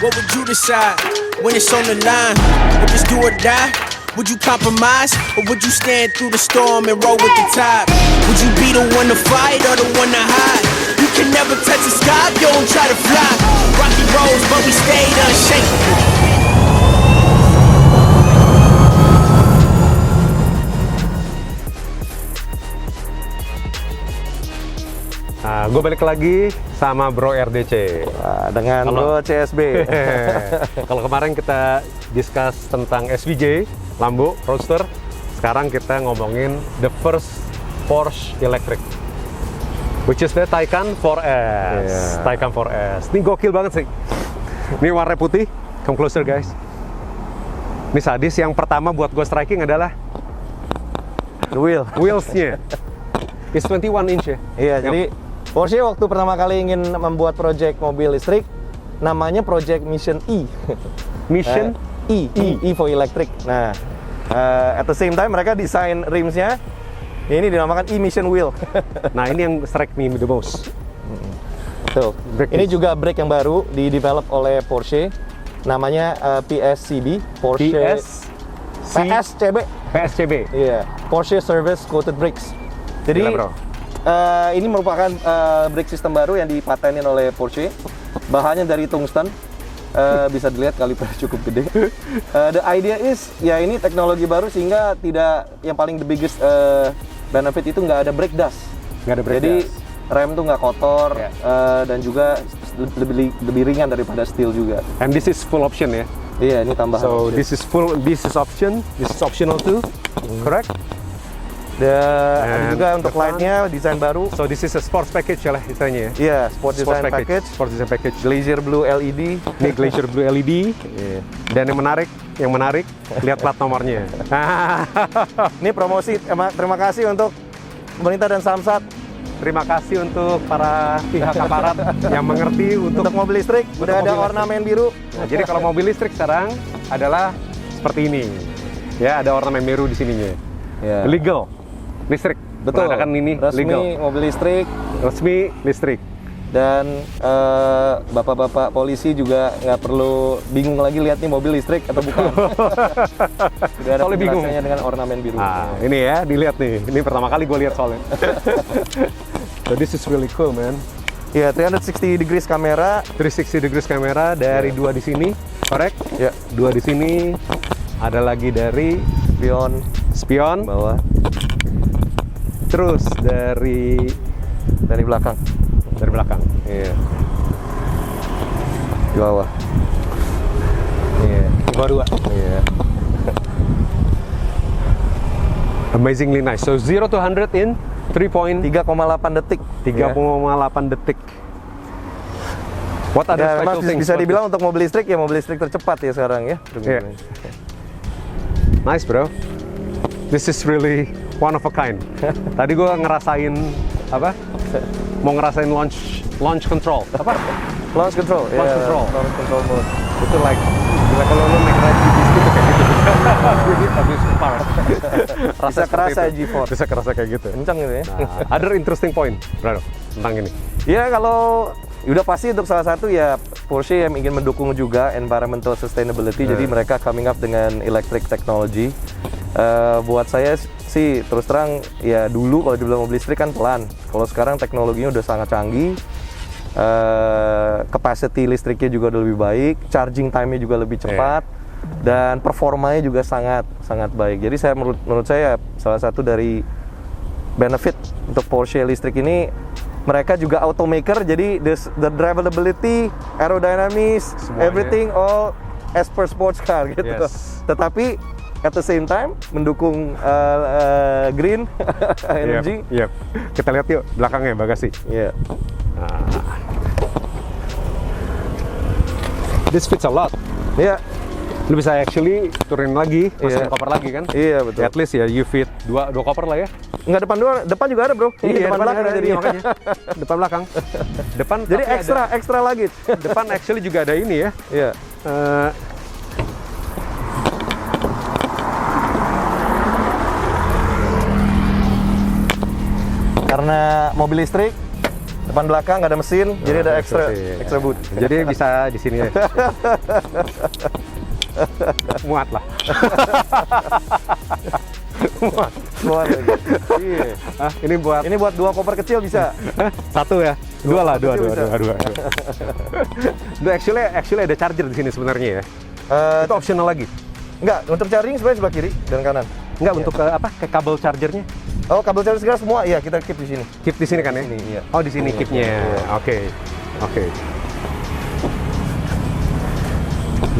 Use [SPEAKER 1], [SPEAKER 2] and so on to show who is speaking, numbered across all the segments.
[SPEAKER 1] What would you decide when it's on the line? Would this do or die? Would you compromise, or would you stand through the storm and roll with the tide? Would you be the one to fight or the one to hide? You can never touch the sky if you don't try to fly. Rocky roads, but we stayed unshakable.
[SPEAKER 2] Nah, gue balik lagi sama Bro RDC.
[SPEAKER 3] Dengan Bro CSB.
[SPEAKER 2] Kalau kemarin kita discuss tentang SVJ, Lambo, Roadster. Sekarang kita ngomongin the first Porsche electric, which is the Taycan 4S.
[SPEAKER 3] Yeah.
[SPEAKER 2] Taycan 4S. Ini gokil banget sih. Ini warna putih. Come closer guys. Ini sadis. Yang pertama buat gue striking adalah
[SPEAKER 3] The wheel.
[SPEAKER 2] wheels-nya. It's 21 inch ya?
[SPEAKER 3] Iya, jadi Porsche waktu pertama kali ingin membuat project mobil listrik, namanya Project Mission E.
[SPEAKER 2] Mission
[SPEAKER 3] E for electric. Nah, at the same time mereka desain rimsnya, ini dinamakan E Mission Wheel.
[SPEAKER 2] Nah ini yang strike me the most.
[SPEAKER 3] Tuh, ini juga brake yang baru di-develop oleh Porsche, namanya PSCB, Porsche PSCB. Iya, Porsche Service Coated Brakes. Jadi
[SPEAKER 2] gila, bro.
[SPEAKER 3] Ini merupakan brake system baru yang dipatenin oleh Porsche. Bahannya dari tungsten. Bisa dilihat kalipernya cukup gede. The idea is, ya ini teknologi baru sehingga tidak, yang paling the biggest benefit itu nggak ada brake dust.
[SPEAKER 2] Nggak ada brake
[SPEAKER 3] Jadi
[SPEAKER 2] dust.
[SPEAKER 3] rem tuh nggak kotor, dan juga lebih ringan daripada steel juga.
[SPEAKER 2] And this is full option ya.
[SPEAKER 3] Iya, ini tambahan.
[SPEAKER 2] So
[SPEAKER 3] option.
[SPEAKER 2] this is option, this is optional too, correct?
[SPEAKER 3] Ada juga untuk
[SPEAKER 2] depan.
[SPEAKER 3] lightnya desain baru.
[SPEAKER 2] So this is a sports package lah istilahnya ya.
[SPEAKER 3] Iya, sport design package.
[SPEAKER 2] Sport design package.
[SPEAKER 3] Glacier Blue LED.
[SPEAKER 2] Ini Glacier Blue LED. Dan yang menarik, lihat plat nomornya.
[SPEAKER 3] Ini promosi. Terima kasih untuk pemerintah dan Samsat.
[SPEAKER 2] Terima kasih untuk para pihak aparat yang mengerti untuk
[SPEAKER 3] mobil listrik. Udah ada
[SPEAKER 2] mobil
[SPEAKER 3] ornamen biru.
[SPEAKER 2] Nah, jadi kalau mobil listrik sekarang adalah seperti ini. Ya, ada ornamen biru di sininya.
[SPEAKER 3] Ya.
[SPEAKER 2] Legal. Listrik.
[SPEAKER 3] Betul.
[SPEAKER 2] Mengadakan ini
[SPEAKER 3] resmi
[SPEAKER 2] legal.
[SPEAKER 3] mobil listrik.
[SPEAKER 2] Resmi listrik.
[SPEAKER 3] Dan bapak-bapak polisi juga nggak perlu bingung lagi lihat nih mobil listrik atau bukan. Sudah ada penjelasannya dengan ornamen biru.
[SPEAKER 2] Nah, ini ya, dilihat nih. Ini pertama kali gue lihat soalnya. So this is really cool, man.
[SPEAKER 3] Ya, 360 degrees kamera.
[SPEAKER 2] 360 degrees kamera dari dua di sini, correct?
[SPEAKER 3] Ya,
[SPEAKER 2] Dua di sini. Ada lagi dari spion
[SPEAKER 3] bawah.
[SPEAKER 2] Terus dari
[SPEAKER 3] belakang.
[SPEAKER 2] Dari belakang.
[SPEAKER 3] Iya. Di bawah.
[SPEAKER 2] Iya. Dua.
[SPEAKER 3] Iya.
[SPEAKER 2] Amazingly nice. So 0 to 100 in 3.8
[SPEAKER 3] detik.
[SPEAKER 2] 3,8 detik. What other
[SPEAKER 3] Ya,
[SPEAKER 2] special
[SPEAKER 3] memang
[SPEAKER 2] things?
[SPEAKER 3] bisa dibilang untuk mobil listrik ya, mobil listrik tercepat ya sekarang ya.
[SPEAKER 2] Yeah. Nice bro. This is really one of a kind. Tadi gue ngerasain apa? Mau ngerasain launch control. Apa?
[SPEAKER 3] Launch control.
[SPEAKER 2] Launch control.
[SPEAKER 3] Launch control mode.
[SPEAKER 2] Itu like gila kalau lo naik ride gitu kayak gitu. Habis parah.
[SPEAKER 3] Bisa kerasa G-Force.
[SPEAKER 2] Bisa kerasa kayak gitu.
[SPEAKER 3] Kencang gitu ya.
[SPEAKER 2] Nah, other interesting point, bro, tentang ini.
[SPEAKER 3] Ya kalau udah pasti untuk salah satu ya Porsche yang ingin mendukung juga environmental sustainability, jadi mereka coming up dengan electric technology. Buat saya sih terus terang ya, dulu kalau dibilang mobil listrik kan pelan, kalau sekarang teknologinya udah sangat canggih. Capacity listriknya juga udah lebih baik, charging time-nya juga lebih cepat, dan performanya juga sangat baik. Jadi saya menurut saya salah satu dari benefit untuk Porsche listrik ini, mereka juga automaker, jadi the drivability, aerodynamics,
[SPEAKER 2] semuanya,
[SPEAKER 3] everything all as per sports car gitu.
[SPEAKER 2] Yes.
[SPEAKER 3] Tetapi at the same time mendukung green energy.
[SPEAKER 2] Yep. Kita lihat yuk belakangnya, bagasi.
[SPEAKER 3] Yeah.
[SPEAKER 2] This fits a lot.
[SPEAKER 3] Iya.
[SPEAKER 2] Lu bisa actually turunin lagi, masukin
[SPEAKER 3] Iya.
[SPEAKER 2] koper lagi kan?
[SPEAKER 3] Iya, betul.
[SPEAKER 2] At least ya you fit dua koper lah ya.
[SPEAKER 3] Nggak depan juga ada, bro. Ini depan belakang
[SPEAKER 2] ada,
[SPEAKER 3] jadi
[SPEAKER 2] makanya. Depan belakang. Depan
[SPEAKER 3] jadi
[SPEAKER 2] tapi
[SPEAKER 3] extra lagi.
[SPEAKER 2] depan actually juga ada ini ya.
[SPEAKER 3] Iya. Karena mobil listrik depan belakang nggak ada mesin, jadi ada extra boot.
[SPEAKER 2] Jadi bisa di sini ya. Muat lah.
[SPEAKER 3] Muat. Iya. Ini buat 2 koper kecil bisa.
[SPEAKER 2] Satu ya? Dua lah, dua.
[SPEAKER 3] Bisa.
[SPEAKER 2] Actually ada charger di sini sebenarnya ya. Itu optional lagi.
[SPEAKER 3] Enggak, untuk charging sebenarnya sebelah kiri dan kanan.
[SPEAKER 2] Enggak, untuk ke kabel chargernya?
[SPEAKER 3] Oh, kabel charger segala semua, iya kita keep di sini.
[SPEAKER 2] Keep di sini kan ya?
[SPEAKER 3] Ini, iya.
[SPEAKER 2] Oh, di sini keepnya. Oke.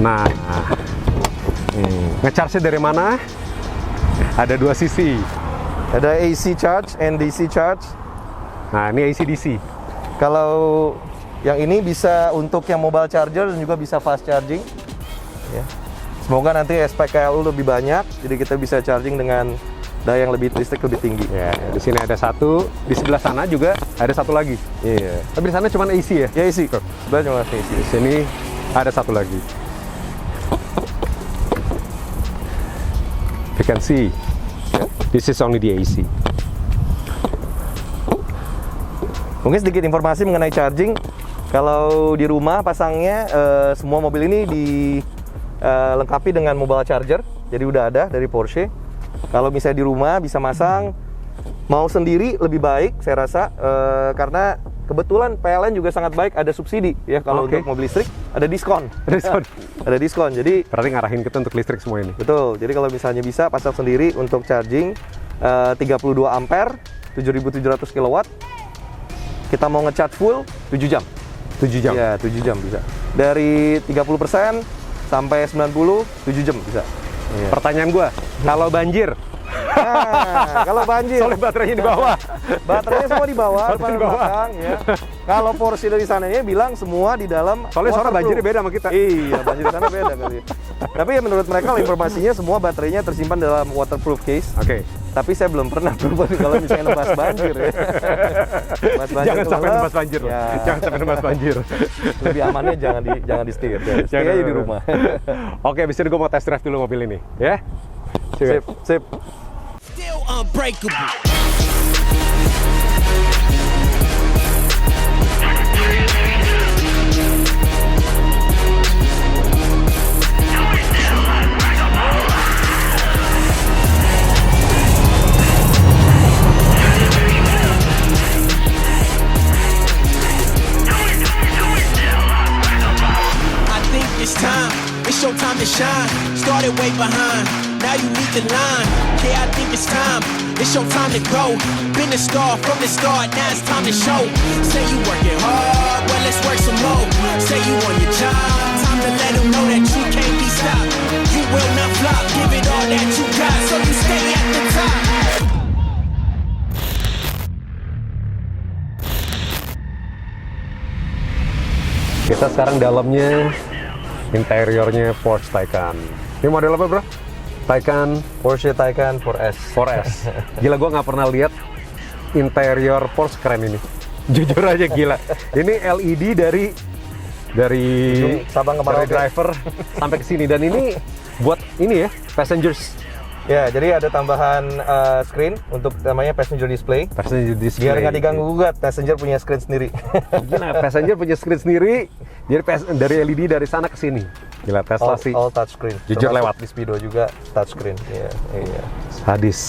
[SPEAKER 2] Nah, nge-charge-nya dari mana? Ada 2 sisi.
[SPEAKER 3] Ada AC charge and DC charge.
[SPEAKER 2] Nah, ini AC DC.
[SPEAKER 3] Kalau yang ini bisa untuk yang mobile charger dan juga bisa fast charging. Ya. Semoga nanti SPKLU lebih banyak, jadi kita bisa charging dengan daya yang listrik lebih tinggi.
[SPEAKER 2] Ya, di sini ada satu, di sebelah sana juga ada satu lagi.
[SPEAKER 3] Iya.
[SPEAKER 2] Tapi di sana cuma AC ya?
[SPEAKER 3] Ya AC. Sebelah cuma AC.
[SPEAKER 2] Di sini ada satu lagi. You can see, this is only the AC.
[SPEAKER 3] Mungkin sedikit informasi mengenai charging. Kalau di rumah pasangnya, semua mobil ini dilengkapi dengan mobile charger. Jadi udah ada dari Porsche. Kalau misalnya di rumah bisa masang, mau sendiri lebih baik saya rasa, karena kebetulan PLN juga sangat baik, ada subsidi ya kalau untuk mobil listrik, ada diskon. Ada diskon. Jadi
[SPEAKER 2] berarti ngarahin kita untuk listrik semua ini.
[SPEAKER 3] betul. Jadi kalau misalnya bisa pasang sendiri untuk charging 32 ampere, 7.700 kW. Kita mau ngecharge full 7 jam.
[SPEAKER 2] 7 jam?
[SPEAKER 3] Ya, 7 jam bisa. Dari 30% sampai 90, 7 jam bisa.
[SPEAKER 2] Iya. Pertanyaan gua, kalau banjir?
[SPEAKER 3] Nah, kalau banjir,
[SPEAKER 2] Soalnya baterainya di bawah.
[SPEAKER 3] baterainya semua di bawah,
[SPEAKER 2] Baterainya di bawah.
[SPEAKER 3] belakang, ya. Kalau Porsche dari sananya bilang semua di dalam.
[SPEAKER 2] Soalnya suara
[SPEAKER 3] waterproof.
[SPEAKER 2] banjirnya beda sama kita.
[SPEAKER 3] Iya, banjir di sana beda kali. Tapi ya menurut mereka informasinya semua baterainya tersimpan dalam waterproof case.
[SPEAKER 2] Oke.
[SPEAKER 3] Tapi saya belum pernah kalau misalnya nebas banjir ya. Nebas banjir
[SPEAKER 2] Jangan sampai
[SPEAKER 3] kalau
[SPEAKER 2] nebas banjir.
[SPEAKER 3] ya,
[SPEAKER 2] Jangan sampai nebas banjir.
[SPEAKER 3] lebih amannya jangan di setir. Setir aja di rumah.
[SPEAKER 2] Oke, abis itu gue mau test drive dulu mobil ini, ya.
[SPEAKER 3] Sip.
[SPEAKER 1] Still unbreakable. It's your time to shine. Started way behind, now you need the line. Yeah, I think it's time. It's your time to go. Been a star from the start, now it's time to show. Say you working hard, well let's work some more. Say you on your job, time to let them know that you can't be stopped. You will not flop, give it all that you got, so you stay at the top.
[SPEAKER 2] Kita sekarang dalamnya, interiornya Porsche Taycan. Ini model apa bro?
[SPEAKER 3] Porsche Taycan 4S.
[SPEAKER 2] 4S. Gila, gue nggak pernah lihat interior Porsche keren ini. Jujur aja gila. Ini LED dari
[SPEAKER 3] Sabang ke Merauke.
[SPEAKER 2] driver sampai ke sini, dan ini buat ini ya, passengers.
[SPEAKER 3] Ya, jadi ada tambahan screen untuk namanya passenger display.
[SPEAKER 2] Passenger display.
[SPEAKER 3] Biar nggak diganggu gugat, passenger punya screen sendiri.
[SPEAKER 2] Gila, passenger punya screen sendiri. Jadi dari LED dari sana ke sini. Gila, Tesla sih.
[SPEAKER 3] All touch screen.
[SPEAKER 2] Jujur
[SPEAKER 3] Termasuk
[SPEAKER 2] lewat.
[SPEAKER 3] di Speedo juga touch screen. Iya.
[SPEAKER 2] Sadis,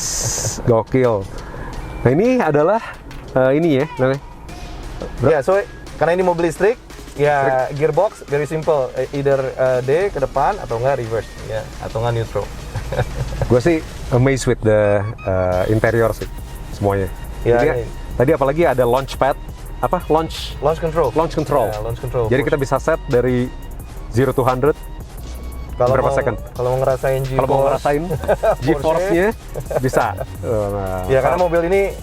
[SPEAKER 2] gokil. Nah ini adalah ini ya, namanya.
[SPEAKER 3] Ya, so karena ini mobil listrik, ya gearbox very simple, either D ke depan atau enggak reverse, ya, atau enggak neutral.
[SPEAKER 2] Gue sih amazed with the interior sih, semuanya.
[SPEAKER 3] Ya,
[SPEAKER 2] Jadi, tadi apalagi ada launch pad, launch
[SPEAKER 3] control.
[SPEAKER 2] control.
[SPEAKER 3] Ya, launch control.
[SPEAKER 2] Jadi kita bisa set dari 0 to 100 berapa second?
[SPEAKER 3] Kalau mau ngerasain
[SPEAKER 2] Kalau mau ngerasain G-force-nya bisa.
[SPEAKER 3] Ya, karena mobil ini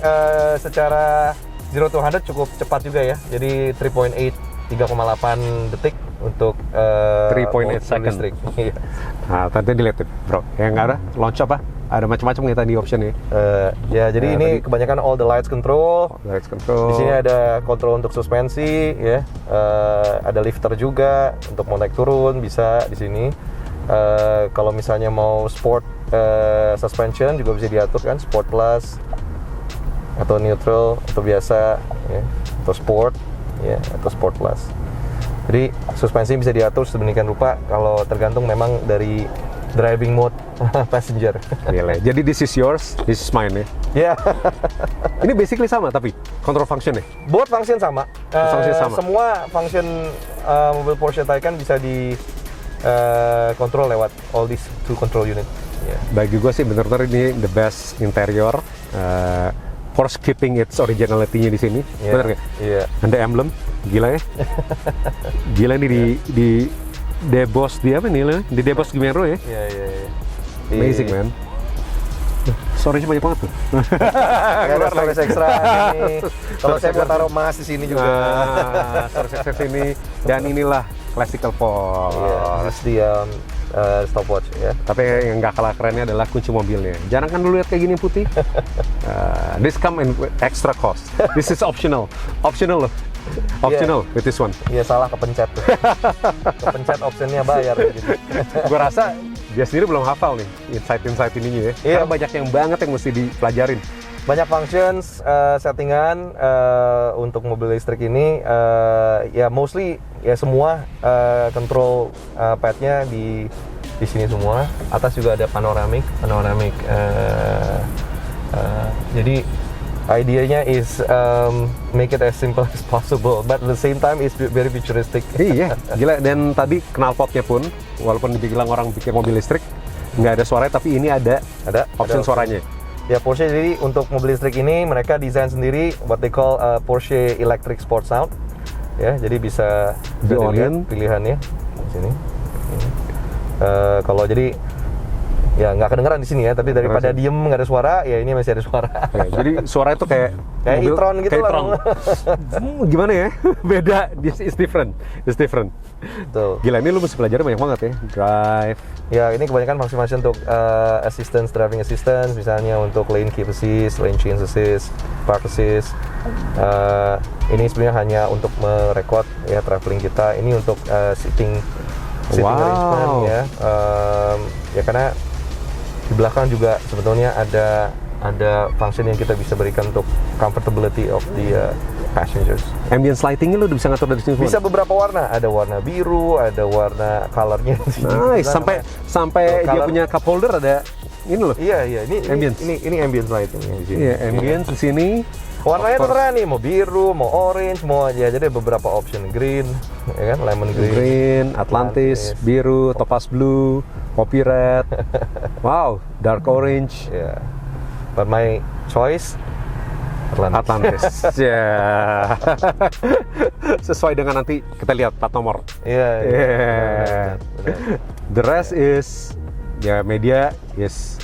[SPEAKER 3] secara 0 to 100 cukup cepat juga ya. Jadi 3.8 detik untuk
[SPEAKER 2] 3.8 second.
[SPEAKER 3] listrik.
[SPEAKER 2] Nah, tadi dilihat bro, yang nggak ada launch apa? Ada macam-macam nih tadi optionnya.
[SPEAKER 3] Ya, jadi ini
[SPEAKER 2] tadi
[SPEAKER 3] kebanyakan all the lights control.
[SPEAKER 2] Lights control.
[SPEAKER 3] Di sini ada kontrol untuk suspensi, ya. Ada lifter juga untuk mau naik turun bisa di sini. Kalau misalnya mau sport suspension juga bisa diatur kan, sport plus atau neutral atau biasa. Ya. atau Sport, ya, atau Sport Plus. Jadi suspensi bisa diatur sedemikian rupa kalau tergantung memang dari driving mode passenger.
[SPEAKER 2] Gila. Jadi this is yours, this is mine ya.
[SPEAKER 3] Ya,
[SPEAKER 2] Ini basically sama tapi control function ya.
[SPEAKER 3] both function sama.
[SPEAKER 2] Function sama.
[SPEAKER 3] Semua function mobil Porsche Taycan bisa di kontrol lewat all these two control unit. Ya.
[SPEAKER 2] Bagi gue sih bener-bener ini the best interior. Porsche keeping its originality-nya di sini.
[SPEAKER 3] Iya,
[SPEAKER 2] Bener nggak?
[SPEAKER 3] iya.
[SPEAKER 2] Ada emblem, gila ya. Gila nih di deboss di apa nih lo? Di deboss Gimero ya.
[SPEAKER 3] Iya, iya, iya.
[SPEAKER 2] Amazing man. Storage banyak banget tuh.
[SPEAKER 3] Ada storage ekstra ini. Kalau saya mau taruh emas di sini juga.
[SPEAKER 2] Storage extra sini. Dan inilah classical Porsche.
[SPEAKER 3] Iya, this is the stopwatch ya.
[SPEAKER 2] Tapi yang nggak kalah kerennya adalah kunci mobilnya. Jarang kan dulu lihat kayak gini putih. This come in extra cost. This is optional. Optional loh. Optional with this one.
[SPEAKER 3] Iya, salah kepencet tuh. Kepencet optionnya bayar gitu.
[SPEAKER 2] Gue rasa dia sendiri belum hafal nih insight ininya ya.
[SPEAKER 3] Iya.
[SPEAKER 2] Karena banyak yang banget yang mesti dipelajarin.
[SPEAKER 3] Banyak functions, settingan untuk mobil listrik ini, ya mostly ya semua control padnya di sini semua. Atas juga ada panoramic. Jadi idenya is make it as simple as possible, but at the same time is very futuristic.
[SPEAKER 2] Iya, gila. Dan tadi knalpotnya pun, walaupun dibilang orang pikir mobil listrik nggak ada suaranya, tapi ini ada option suaranya.
[SPEAKER 3] Ya, Porsche jadi untuk mobil listrik ini mereka desain sendiri what they call Porsche Electric Sport Sound. Ya, jadi bisa dilihat pilihannya di sini. Kalau jadi ya nggak kedengeran di sini ya, tapi daripada diem nggak ada suara, ya ini masih ada suara.
[SPEAKER 2] Ya, jadi suara itu kayak mobil,
[SPEAKER 3] e-tron gitu
[SPEAKER 2] kayak
[SPEAKER 3] lah.
[SPEAKER 2] e-tron. Gimana ya? Beda, this is different. It's different.
[SPEAKER 3] Tuh.
[SPEAKER 2] Gila, ini lu mesti pelajari banyak banget ya. Drive.
[SPEAKER 3] Ya, ini kebanyakan function untuk driving assistance, misalnya untuk lane keep assist, lane change assist, park assist. Ini sebenarnya hanya untuk merekod ya traveling kita. Ini untuk sitting arrangement ya. Ya karena di belakang juga sebetulnya ada function yang kita bisa berikan untuk comfortability of the passengers.
[SPEAKER 2] Ambience lighting-nya lu udah bisa ngatur dari sini semua?
[SPEAKER 3] Bisa beberapa warna, ada warna biru, ada warna colornya di sini.
[SPEAKER 2] Nice, sampai dia punya cup holder ada ini loh.
[SPEAKER 3] Iya,
[SPEAKER 2] ambience.
[SPEAKER 3] Ini ambience lighting di sini.
[SPEAKER 2] Iya, ambience di sini.
[SPEAKER 3] Warnanya terserah nih, mau biru, mau orange, mau aja. Jadi beberapa option, green, ya kan, lemon green,
[SPEAKER 2] Atlantis, biru, topaz blue, poppy red. Wow, dark orange.
[SPEAKER 3] Yeah. But my choice
[SPEAKER 2] Atlantis. Ya. Sesuai dengan nanti kita lihat plat nomor.
[SPEAKER 3] Iya.
[SPEAKER 2] The rest is ya media is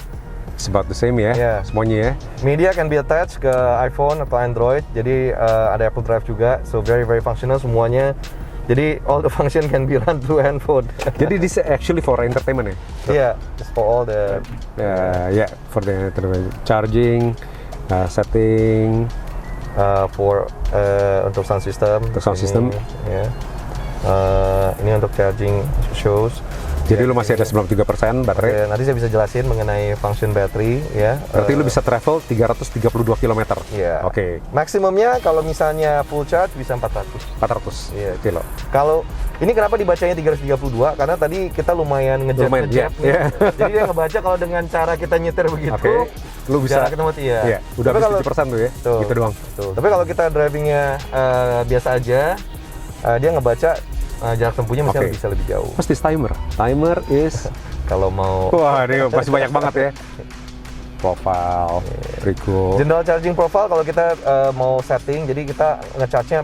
[SPEAKER 2] about the same ya.
[SPEAKER 3] Yeah.
[SPEAKER 2] Semuanya ya.
[SPEAKER 3] Media can be attached ke iPhone atau Android. Jadi ada Apple Drive juga. So very functional semuanya. Jadi all the function can be run through handphone.
[SPEAKER 2] Jadi this actually for entertainment ya.
[SPEAKER 3] Iya, just for all the
[SPEAKER 2] for the charging, setting,
[SPEAKER 3] for untuk sound system.
[SPEAKER 2] Untuk sound system.
[SPEAKER 3] Ya. Ini untuk charging shows.
[SPEAKER 2] Jadi lu masih ada 93% baterai.
[SPEAKER 3] Nanti saya bisa jelasin mengenai function battery ya.
[SPEAKER 2] Berarti lu bisa travel 332 km.
[SPEAKER 3] Iya.
[SPEAKER 2] Oke.
[SPEAKER 3] Maksimumnya kalau misalnya full charge bisa 400.
[SPEAKER 2] 400 kilo.
[SPEAKER 3] Kalau ini kenapa dibacanya 332? Karena tadi kita lumayan ngejep nih.
[SPEAKER 2] Yeah.
[SPEAKER 3] Jadi dia ngebaca kalau dengan cara kita nyetir begitu.
[SPEAKER 2] Oke. Lu bisa
[SPEAKER 3] kita mati ya.
[SPEAKER 2] Iya. Udah habis 7% tuh ya.
[SPEAKER 3] Tuh,
[SPEAKER 2] gitu doang.
[SPEAKER 3] Tuh. Tapi kalau kita drivingnya biasa aja, dia ngebaca jarak tempuhnya misalnya bisa lebih jauh.
[SPEAKER 2] Pasti timer. Timer is
[SPEAKER 3] kalau mau.
[SPEAKER 2] Wah, ini pasti banyak banget ya. Profile, pretty cool.
[SPEAKER 3] General charging profile kalau kita mau setting, jadi kita ngecharge-nya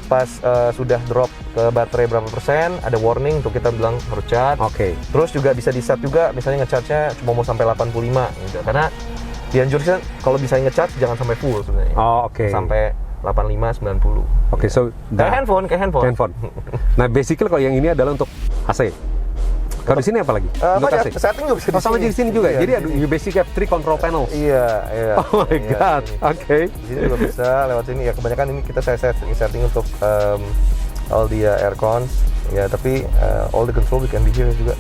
[SPEAKER 3] pas sudah drop ke baterai berapa persen, ada warning untuk kita bilang harus charge.
[SPEAKER 2] Oke.
[SPEAKER 3] Terus juga bisa di set juga, misalnya ngecharge-nya cuma mau sampai 85 gitu. Karena dianjurkan kalau bisa ngecharge jangan sampai full sebenarnya.
[SPEAKER 2] Oh, oke.
[SPEAKER 3] Sampai 85 90.
[SPEAKER 2] Oke, so
[SPEAKER 3] kayak handphone.
[SPEAKER 2] Nah, basically kalau yang ini adalah untuk AC. Kalau di sini apa lagi? Untuk AC.
[SPEAKER 3] Setting juga bisa di
[SPEAKER 2] sama
[SPEAKER 3] sini.
[SPEAKER 2] di sini juga.
[SPEAKER 3] Iya,
[SPEAKER 2] Jadi you basically have 3 control panels.
[SPEAKER 3] Iya.
[SPEAKER 2] Oh my god. Oke.
[SPEAKER 3] Di sini juga bisa lewat sini ya. Kebanyakan ini kita setting untuk all the air cons. Ya, tapi all the control we can be here juga.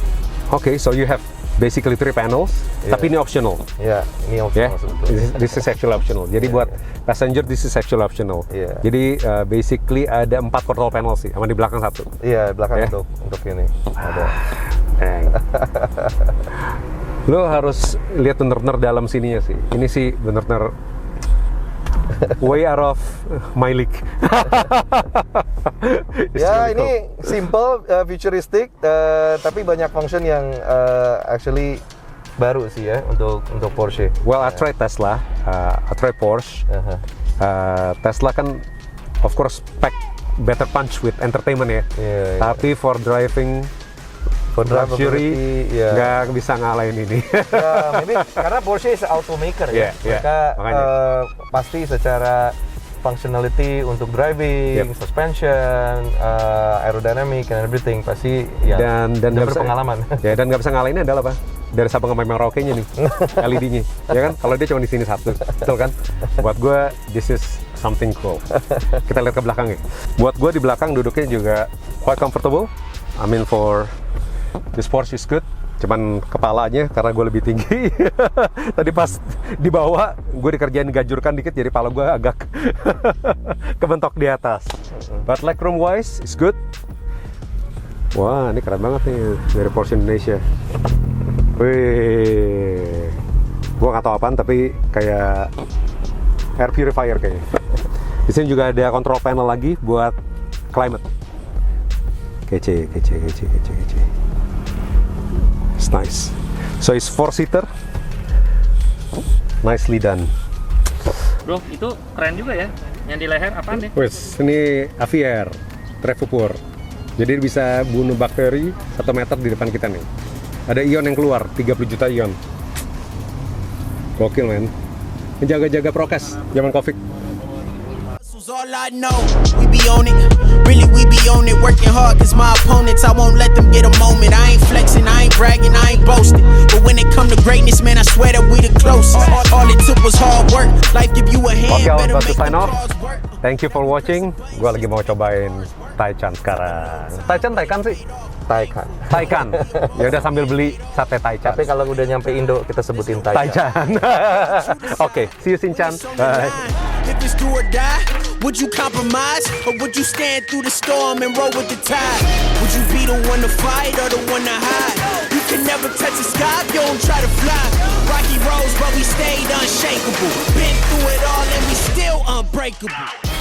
[SPEAKER 2] Oke, so you have basically 3 panels, tapi ini optional.
[SPEAKER 3] Ya, ini
[SPEAKER 2] Ya,
[SPEAKER 3] optional sebetulnya.
[SPEAKER 2] this is actually optional. Jadi buat passenger this is actually optional.
[SPEAKER 3] Iya.
[SPEAKER 2] Jadi basically ada 4 control panel sih, sama di belakang 1.
[SPEAKER 3] Iya, belakang
[SPEAKER 2] Ya.
[SPEAKER 3] untuk ini ada.
[SPEAKER 2] Dang. Lo harus lihat bener-bener dalam sininya sih. Ini sih bener-bener way out of my league.
[SPEAKER 3] Ya, ini simple, futuristic, tapi banyak function yang actually baru sih ya untuk Porsche.
[SPEAKER 2] Well, I tried Tesla, I tried Porsche.
[SPEAKER 3] Uh-huh.
[SPEAKER 2] Tesla kan, of course, pack better punch with entertainment ya.
[SPEAKER 3] Iya, iya.
[SPEAKER 2] Tapi for driving,
[SPEAKER 3] For
[SPEAKER 2] luxury,
[SPEAKER 3] drivability, ya.
[SPEAKER 2] nggak bisa ngalahin ini.
[SPEAKER 3] Ya, maybe karena Porsche is automaker ya.
[SPEAKER 2] Yeah, yeah,
[SPEAKER 3] Mereka
[SPEAKER 2] makanya.
[SPEAKER 3] pasti secara functionality untuk driving, suspension, aerodynamic and everything pasti ya
[SPEAKER 2] dan
[SPEAKER 3] udah
[SPEAKER 2] nggak bisa
[SPEAKER 3] berpengalaman.
[SPEAKER 2] Ya, dan nggak bisa ngalahinnya adalah apa? Dari Sabang sampai Merauke-nya nih, LED-nya, ya kan? Kalau dia cuma di sini 1, betul kan? Buat gue, this is something cool. Kita lihat ke belakang ya. Buat gue di belakang duduknya juga quite comfortable. I mean for this Porsche is good. Cuman kepalanya karena gue lebih tinggi. Tadi pas dibawa, gue dikerjain gajurkan dikit, jadi kepala gue agak kebentok di atas. But legroom wise, is good. Wah, ini keren banget nih dari Porsche Indonesia. Wih, gue nggak tahu apaan tapi kayak air purifier kayaknya. Di sini juga ada control panel lagi buat climate. Kece. It's nice. So it's 4-seater. Nicely done.
[SPEAKER 4] Bro, itu keren juga ya. Yang di leher apaan nih?
[SPEAKER 2] Wes, ini Aviair Trevupur. Jadi bisa bunuh bakteri 1 meter di depan kita nih. Ada ion yang keluar, 30 juta ion. Gokil men. Menjaga-jaga prokes zaman Covid.
[SPEAKER 1] Hustle's all I know. We be on it. Really, we be on it. Working hard cause my opponents, I won't let them get a moment. I ain't flexing, I ain't bragging, I ain't boasting. But when it come to greatness, man, I swear that we the closest. All it took was hard work. Life give you a hand,
[SPEAKER 2] Oke, I'm
[SPEAKER 1] better
[SPEAKER 2] about to
[SPEAKER 1] make
[SPEAKER 2] sign
[SPEAKER 1] the
[SPEAKER 2] off.
[SPEAKER 1] cards work.
[SPEAKER 2] Thank you for watching. Gue lagi mau cobain Taichan sekarang. Taikan sih?
[SPEAKER 3] Taycan.
[SPEAKER 2] Taycan. Ya udah sambil beli sate Taichan.
[SPEAKER 3] Tapi kalau udah nyampe Indo kita sebutin Taycan.
[SPEAKER 2] Taichan. Oke, see you Sinchan.
[SPEAKER 1] It's on the
[SPEAKER 2] Bye.
[SPEAKER 1] line. If it's do or die, would you compromise? Or would you stand through the storm and roll with the tide? Would you be the one to fight or the one to hide? You can never touch the sky if you don't try to fly. Rocky roads, but we stayed unshakable. Been through it all and we still unbreakable.